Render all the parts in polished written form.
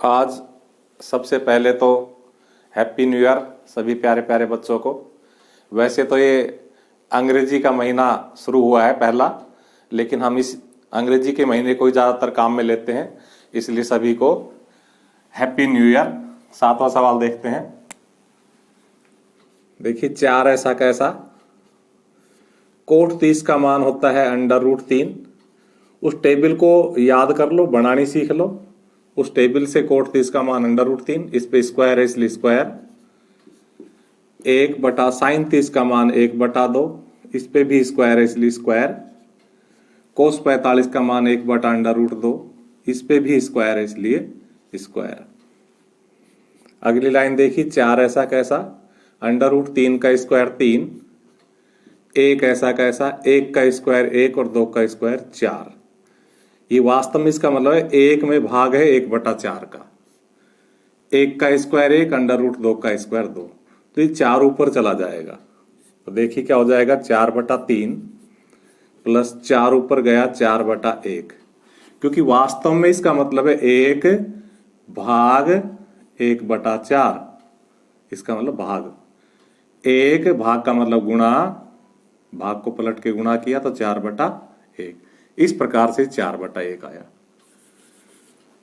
आज सबसे पहले तो हैप्पी न्यू ईयर सभी प्यारे प्यारे बच्चों को। वैसे तो ये अंग्रेजी का महीना शुरू हुआ है पहला, लेकिन हम इस अंग्रेजी के महीने को ही ज़्यादातर काम में लेते हैं, इसलिए सभी को हैप्पी न्यू ईयर। 7वां सवाल देखते हैं। देखिए 4 ऐसा कैसा, कोट 30 का मान होता है √3। उस टेबल को याद कर लो, बनानी सीख लो। उस टेबल से कोट 30 का मान √3, इस पे स्क्वायर है इसलिए स्क्वायर। 1/sin 30 का मान 1/2, इस पे भी स्क्वायर है इसलिए स्क्वायर। कोस 45 का मान 1/√2, इस पे भी स्क्वायर है इसलिए स्क्वायर। अगली लाइन देखिए 4 ऐसा कैसा, √3 का स्क्वायर 3, 1 ऐसा कैसा, 1 का स्क्वायर 1 और 2 का स्क्वायर 4। ये वास्तव में इसका मतलब है 1 में भाग है 1/4 का। 1 का स्क्वायर 1, √2 का स्क्वायर 2, तो ये 4 ऊपर चला जाएगा। तो देखिए क्या हो जाएगा, 4/3 प्लस 4 ऊपर गया 4/1, क्योंकि वास्तव में इसका मतलब है 1 भाग 1/4। इसका मतलब भाग, 1 भाग का मतलब गुणा, भाग को पलट के गुणा किया तो 4/1। इस प्रकार से 4/1 आया,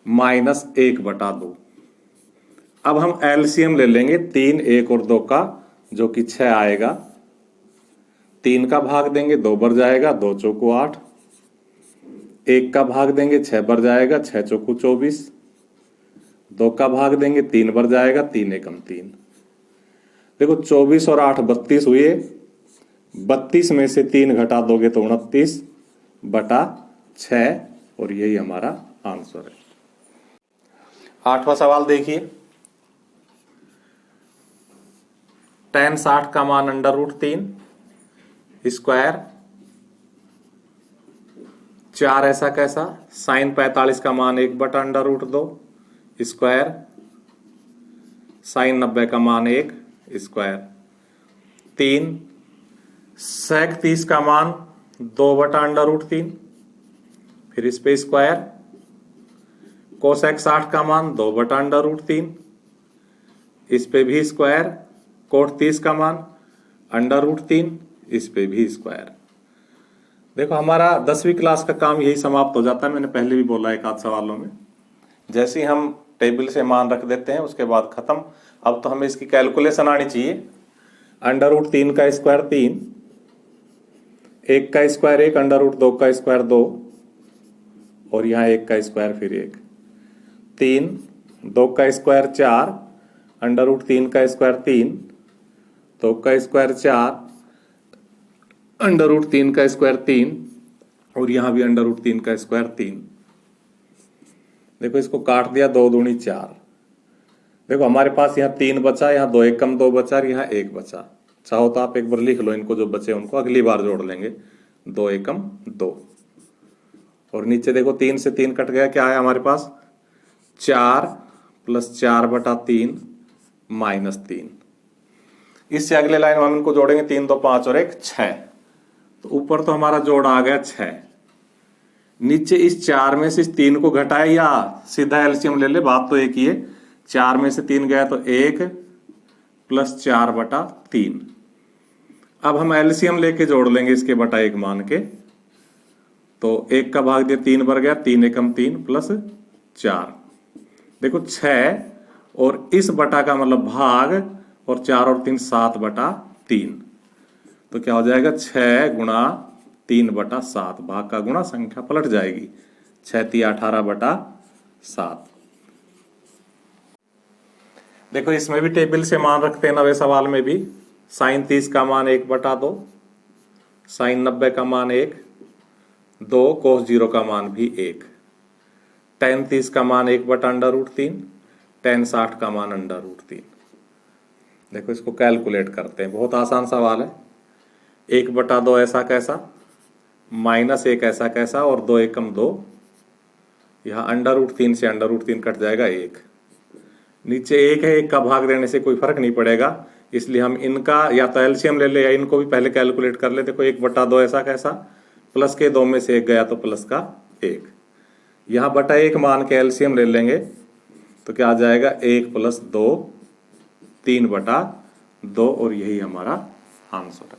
-1/2। अब हम एलसीएम ले लेंगे 3, 1 और 2 का, जो कि 6 आएगा। 3 का भाग देंगे 2 बार जाएगा, 2 चौको 8। 1 का भाग देंगे 6 बार जाएगा, 6 चौको 24। 2 का भाग देंगे 3 बार जाएगा, 3 एकम 3। देखो 24 और 8 32 हुए। 32 में से 3 घटा दोगे तो 29/6, और यही हमारा आंसर है। 8वां सवाल देखिए, tan 60 का मान √3 स्क्वायर। 4 ऐसा कैसा, sin 45 का मान 1/√2 स्क्वायर। sin 90 का मान 1 स्क्वायर। 3 sec 30 का मान 2/√3, फिर इस पे स्क्वायर। cosec 60 का मान 2/√3, इस पे भी स्क्वायर। कोट 30 का मान √3, इस पे भी स्क्वायर। देखो हमारा 10वीं क्लास का काम यही समाप्त हो जाता है। मैंने पहले भी बोला एक आध सवालों में, जैसे ही हम टेबल से मान रख देते हैं उसके बाद खत्म। अब तो हमें इसकी कैलकुलेशन आनी चाहिए। √3 का स्क्वायर 3, 1 का स्क्वायर 1, √2 का स्क्वायर 2, और यहाँ 1 का स्क्वायर फिर 1। 3, 2 का स्क्वायर 4, √3 का स्क्वायर 3, 2 का स्क्वायर 4, √3 का स्क्वायर 3, और यहाँ भी √3 का स्क्वायर 3। देखो इसको काट दिया, 2 दूनी 4। देखो हमारे पास यहाँ 3 बचा, यहाँ 2 एकम 2 बचा, यहाँ 1 बचा। चाहो तो आप एक बार लिख लो इनको, जो बचे उनको अगली बार जोड़ लेंगे। 2 एकम 2, और नीचे देखो 3 से 3 कट गया, क्या है हमारे पास 4 प्लस 4/3 -3। इससे अगले लाइन में हम इनको जोड़ेंगे, 3 2 5 और 1 6। तो ऊपर तो हमारा जोड़ आ गया 6। नीचे इस 4 में से इस 3 को घटाए या सीधा एलसीएम ले ले, बात तो एक ही है। 4 में से 3 गया तो 1 प्लस 4/3। अब हम एलसीएम लेके जोड़ लेंगे इसके बटा 1 मान के। तो 1 का भाग दिया 3 बार गया, 3 एकम 3 प्लस 4। देखो 6 और इस बटा का मतलब भाग, और 4 और 3 7/3। तो क्या हो जाएगा 6 गुणा 3/7। भाग का गुणा, संख्या पलट जाएगी। 6 3 18/7। देखो इसमें भी टेबल से मान रखते हैं, 9वें सवाल में भी। sin 30 का मान 1/2, sin 90 का मान 1, 2 cos 0 का मान भी 1, tan 30 का मान 1/√3, tan 60 का मान √3। देखो इसको कैलकुलेट करते हैं, बहुत आसान सवाल है। 1/2 ऐसा कैसा, -1 ऐसा कैसा, और 2 एकम 2। यहाँ √3 से √3 कट जाएगा 1। नीचे 1 है, 1 का भाग देने से कोई फर्क नहीं पड़ेगा, इसलिए हम इनका या तो एलसीएम ले ले या इनको भी पहले कैलकुलेट कर ले। देखो 1/2 ऐसा कैसा, प्लस के 2 में से 1 गया तो प्लस का 1। यहाँ बटा 1 मान के एलसीएम ले लेंगे, तो तो क्या आ जाएगा 1 + 2 3/2 और यही हमारा आंसर है।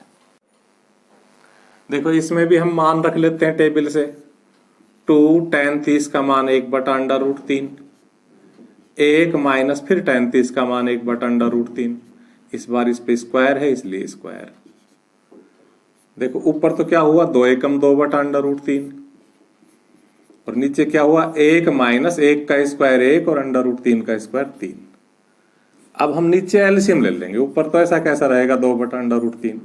देखो इसमें भी हम मान रख लेते हैं टेबल से। 2 tan 30 का मान 1/√3, 1 माइनस फिर tan 30 का मान 1/√3। इस बार इस पे स्क्वायर है इसलिए स्क्वायर। देखो ऊपर तो क्या हुआ 2 एकम 2/√3 और नीचे क्या हुआ 1 माइनस 1 का स्क्वायर 1 और √3 का स्क्वायर 3। अब हम नीचे एलसीएम ले लेंगे। ऊपर तो ऐसा कैसा रहेगा 2/√3,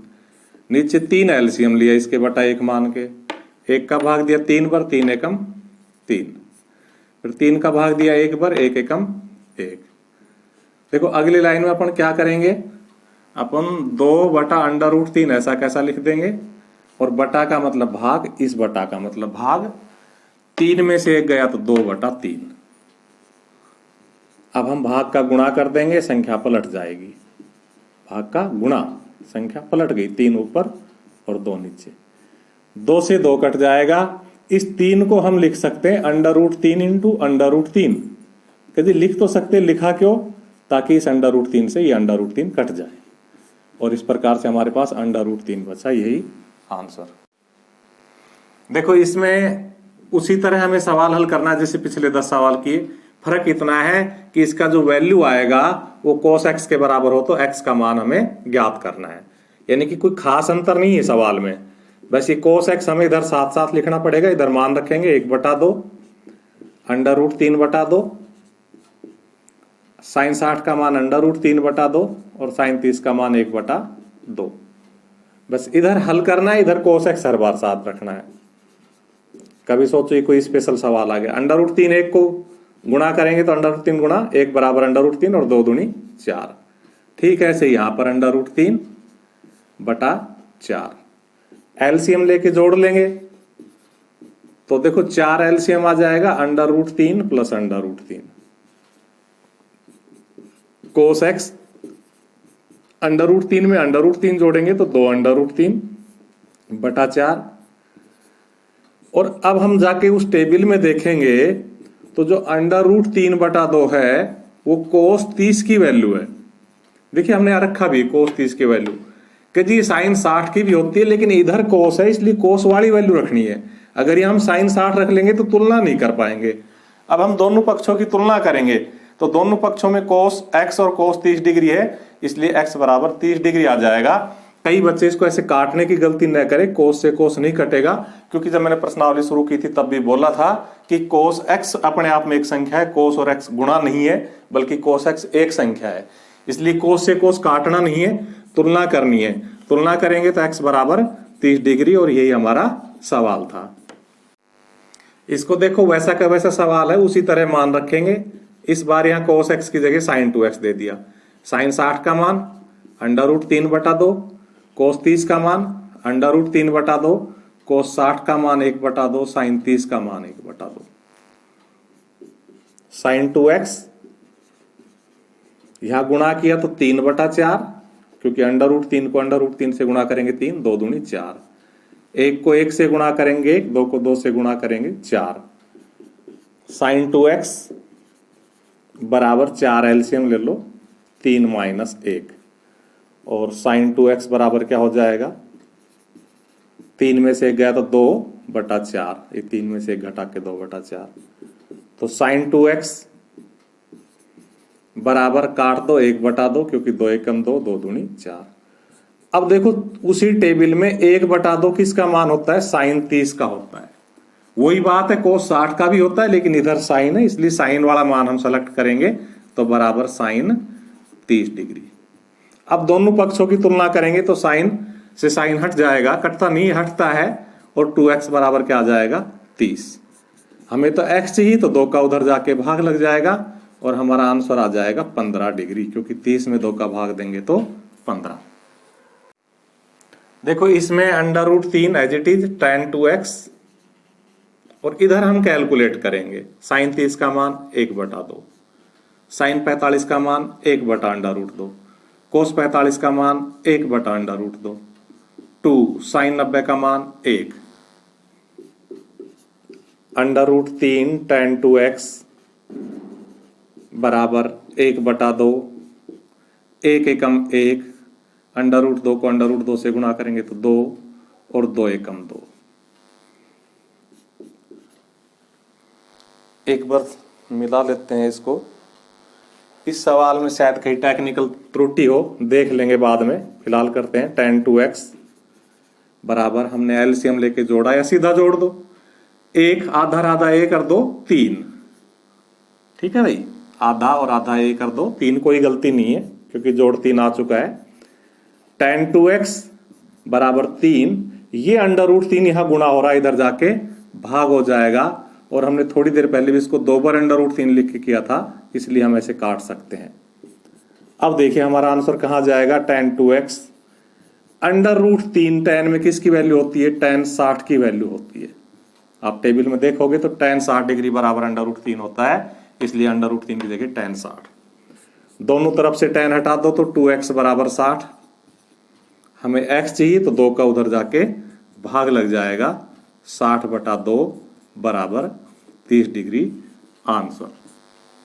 नीचे 3 एलसीएम लिया इसके बटा 1 मान के। 1 का भाग दिया 3 बार, 3 एकम 3, फिर 3 का भाग दिया 1 बार, 1 एकम 1। देखो अगली लाइन में अपन क्या करेंगे, अपन 2/√3 ऐसा कैसा लिख देंगे और बटा का मतलब भाग, इस बटा का मतलब भाग, 3 में से 1 गया तो 2/3। अब हम भाग का गुणा कर देंगे, संख्या पलट जाएगी। भाग का गुणा, संख्या पलट गई, 3 ऊपर और 2 नीचे। 2 से 2 कट जाएगा। इस 3 को हम लिख सकते हैं √3 इंटू √3। कभी लिख तो सकते, लिखा क्यों, ताकि इस √3 से ये √3 कट जाए और इस प्रकार से हमारे पास √3 बचा, यही आंसर। देखो इसमें उसी तरह हमें सवाल हल करना है जैसे पिछले 10 सवाल किए। फर्क इतना है कि इसका जो वैल्यू आएगा वो cos x के बराबर हो तो x का मान हमें ज्ञात करना है। यानी कि कोई खास अंतर नहीं है सवाल में, बस ये cos x हमें इधर साथ साथ लिखना पड़ेगा। इधर मान रखेंगे 1/2 √3/2, sin 60 का मान √3/2 और sin 30 का मान 1/2। बस इधर हल करना है, इधर cos x हर बार साथ रखना है। कभी सोचो ये कोई स्पेशल सवाल आ गया, √3 1 को गुणा करेंगे तो √3 गुणा 1 बराबर √3 और 2 दूनी 4। ठीक है, ऐसे यहां पर √3/4 एलसीएम लेके जोड़ लेंगे तो देखो 4 एलसीएम आ जाएगा √3 + √3। cos x √3 में √3 जोड़ेंगे तो 2 √3/4। और अब हम जाके उस टेबल में देखेंगे तो जो √3/2 है वो cos 30 की वैल्यू है। देखिए हमने यहां रखा भी cos 30 की वैल्यू कि जी sin 60 की भी होती है, लेकिन इधर cos है इसलिए cos वाली वैल्यू रखनी है। अगर ये हम sin 60 रख लेंगे तो तुलना नहीं कर पाएंगे। अब हम दोनों पक्षों की तुलना करेंगे तो दोनों पक्षों में cos x और cos 30 डिग्री है, इसलिए x बराबर 30 डिग्री आ जाएगा। कई बच्चे इसको ऐसे काटने की गलती न करें, cos से cos नहीं कटेगा, क्योंकि जब मैंने प्रश्नावली शुरू की थी तब भी बोला था कि cos x अपने आप में एक संख्या है, cos और x गुणा नहीं है, बल्कि cos x एक संख्या है। इसलिए cos से cos काटना नहीं है, तुलना करनी है। तुलना करेंगे तो x बराबर 30 डिग्री और यही हमारा सवाल था। इसको देखो वैसा का वैसा सवाल है, उसी तरह मान रखेंगे। इस बार यहाँ cos x की जगह sin 2x दे दिया। sin 60 का मान √3/2, cos 30 का मान √3/2, cos 60 का मान 1/2, sin 30 का मान 1/2। sin 2x यहां गुणा किया तो 3/4, क्योंकि √3 को √3 से गुणा करेंगे 3, 2 दूनी 4। 1 को 1 से गुणा करेंगे 1, 2 को 2 से गुणा करेंगे 4। sin 2x बराबर 4 एलसीएम ले लो, 3 माइनस 1, और sin 2x बराबर क्या हो जाएगा, 3 में से 1 गया तो 2/4, ये 3 में से 1 घटा के 2/4, तो sin 2x बराबर काट दो 1/2, क्योंकि 2 एकम 2, 2 दूनी 4। अब देखो उसी टेबल में 1/2 किसका मान होता है, sin 30 का होता है। वही बात है cos 60 का भी होता है, लेकिन इधर sin है इसलिए sin वाला मान हम सेलेक्ट करेंगे, तो बराबर sin 30 डिग्री। अब दोनों पक्षों की तुलना करेंगे तो sin से sin हट जाएगा, कटता नहीं हटता है, और 2x बराबर क्या आ जाएगा 30। हमें तो x चाहिए तो 2 का उधर जाके भाग लग जाएगा और हमारा आंसर आ जाएगा 15 डिग्री, क्योंकि 30 में 2 का भाग देंगे तो 15। देखो इसमें √3 as it is tan 2x, और इधर हम कैलकुलेट करेंगे sin 30 का मान 1/2, sin 45 का मान 1/√2, cos 45 का मान 1/√2, 2 sin 90 का मान 1, √3 tan 2x बराबर 1/2, 1 एकम 1, √2 को √2 से गुणा करेंगे तो 2 और 2 एकम 2। एक बार मिला लेते हैं इसको। इस सवाल में शायद कहीं टेक्निकल त्रुटि हो, देख लेंगे बाद में, फिलहाल करते हैं। tan 2x बराबर, हमने एलसीएम लेके जोड़ा या सीधा जोड़ दो, 1 आधा आधा 1 कर दो 3, ठीक है भाई, आधा और आधा 1 कर दो 3, कोई गलती नहीं है क्योंकि जोड़ 3 आ चुका है। tan 2x बराबर 3, ये √3 यहां गुणा हो रहा है, इधर जाके भाग हो जाएगा, और हमने थोड़ी देर पहले भी इसको 2 बार √3 लिख के किया था, इसलिए हम ऐसे काट सकते हैं। अब देखिए हमारा आंसर कहां जाएगा, tan 2x √3 tan में किसकी वैल्यू होती है, tan 60 की वैल्यू होती है। आप टेबल में देखोगे तो tan 60 डिग्री बराबर √3 होता है, इसलिए √3 की जगह tan 60। दोनों तरफ से tan हटा दो तो 2x बराबर 60, हमें x चाहिए तो 2 का उधर जाके भाग लग जाएगा, 60/2 बराबर 30 डिग्री आंसर।